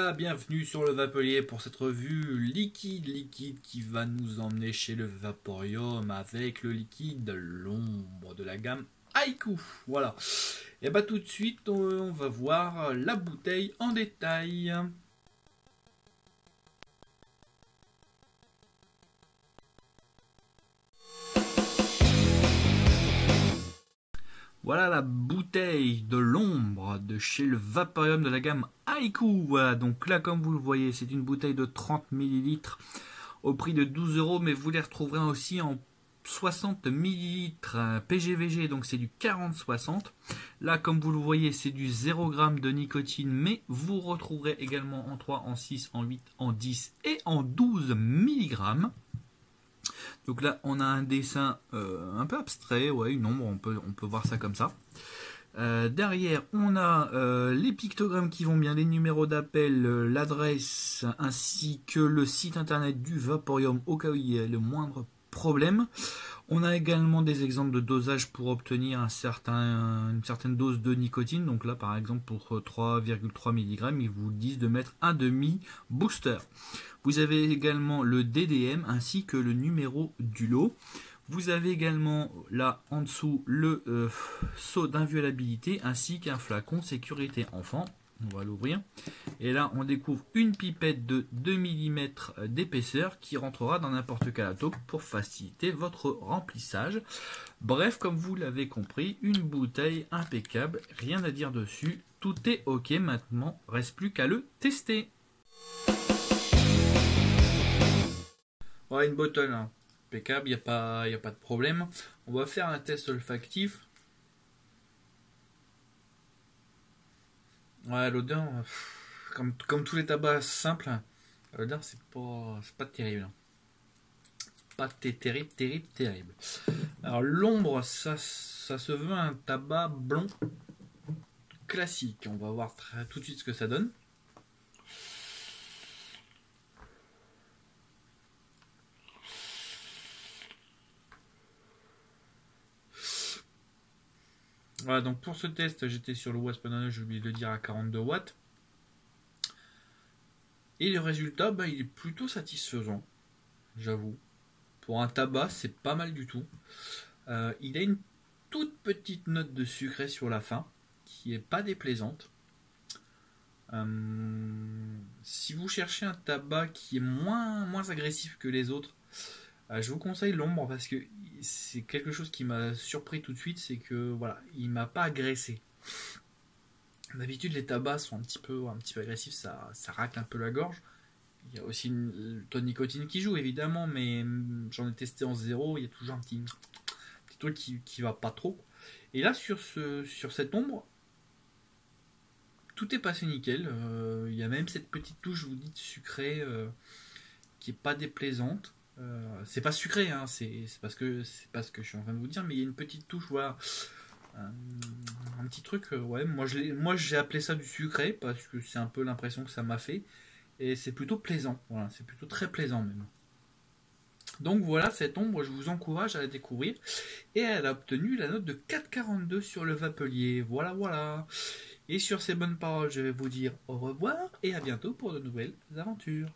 Voilà, bienvenue sur le Vapelier pour cette revue liquide qui va nous emmener chez le Vaporium avec le liquide l'ombre de la gamme Haïku. Voilà. Et bah tout de suite on va voir la bouteille en détail. Voilà la bouteille de l'ombre de chez le Vaporium de la gamme Haïku. Voilà, donc là comme vous le voyez, c'est une bouteille de 30 ml au prix de 12 euros, mais vous les retrouverez aussi en 60 ml PGVG, donc c'est du 40-60. Là comme vous le voyez, c'est du 0 g de nicotine, mais vous retrouverez également en 3, en 6, en 8, en 10 et en 12 mg. Donc là, on a un dessin un peu abstrait, ouais, une ombre, on peut voir ça comme ça. Derrière, on a les pictogrammes qui vont bien, les numéros d'appel, l'adresse, ainsi que le site internet du Vaporium au cas où il y a le moindre problème. On a également des exemples de dosage pour obtenir une certaine dose de nicotine. Donc là, par exemple, pour 3,3 mg, ils vous disent de mettre un demi-booster. Vous avez également le DDM ainsi que le numéro du lot. Vous avez également là en dessous le sceau d'inviolabilité ainsi qu'un flacon sécurité enfant. On va l'ouvrir. Et là, on découvre une pipette de 2 mm d'épaisseur qui rentrera dans n'importe quel atome pour faciliter votre remplissage. Bref, comme vous l'avez compris, une bouteille impeccable, rien à dire dessus. Tout est ok maintenant, reste plus qu'à le tester. Ouais, une bottle hein. Impeccable, il n'y a pas de problème. On va faire un test olfactif. Ouais, l'odeur, comme tous les tabacs simples, l'odeur c'est pas terrible. Pas terrible. Alors l'ombre, ça se veut un tabac blond classique. On va voir tout de suite ce que ça donne. Voilà, donc pour ce test, j'étais sur le Wasp, j'ai oublié de le dire, à 42 watts. Et le résultat, il est plutôt satisfaisant, j'avoue. Pour un tabac, c'est pas mal du tout. Il a une toute petite note de sucré sur la fin, qui est pas déplaisante. Si vous cherchez un tabac qui est moins agressif que les autres, je vous conseille l'ombre parce que c'est quelque chose qui m'a surpris tout de suite, c'est que voilà, il m'a pas agressé. D'habitude les tabacs sont un petit peu agressifs, ça racle un peu la gorge. Il y a aussi le taux de nicotine qui joue évidemment, mais j'en ai testé en zéro, il y a toujours un petit truc qui va pas trop. Et là sur cette ombre, tout est passé nickel. Il y a même cette petite touche, je vous dis, de sucré qui est pas déplaisante. C'est pas sucré, hein, c'est pas ce que je suis en train de vous dire, mais il y a une petite touche, voilà, un petit truc, ouais. Moi j'ai appelé ça du sucré parce que c'est un peu l'impression que ça m'a fait, et c'est plutôt plaisant. Voilà, c'est plutôt très plaisant même. Donc voilà, cette ombre, je vous encourage à la découvrir. Et elle a obtenu la note de 4,42 sur le Vapelier. Voilà. Et sur ces bonnes paroles, je vais vous dire au revoir et à bientôt pour de nouvelles aventures.